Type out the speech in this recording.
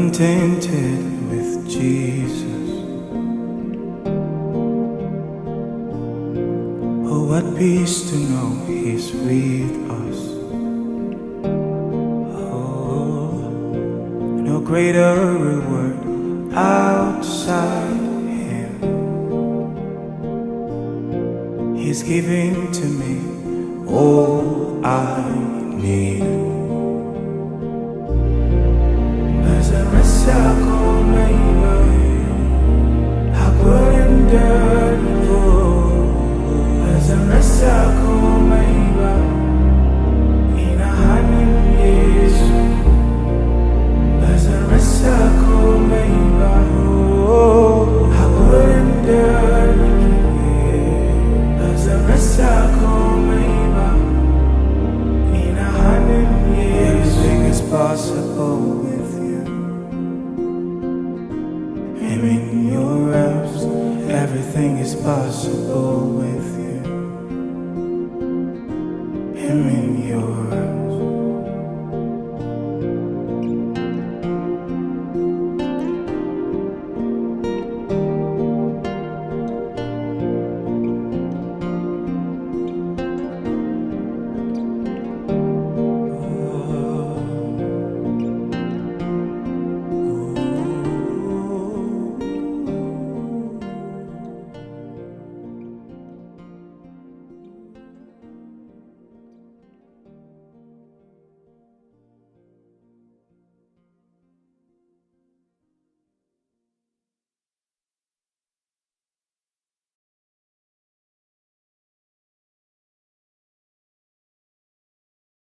contented with Jesus. Oh, what peace to know He's with us. Oh, no greater reward outside Him. He's giving to me all I need. Everything is possible with you. Him in your arms, everything is possible with you. Him in your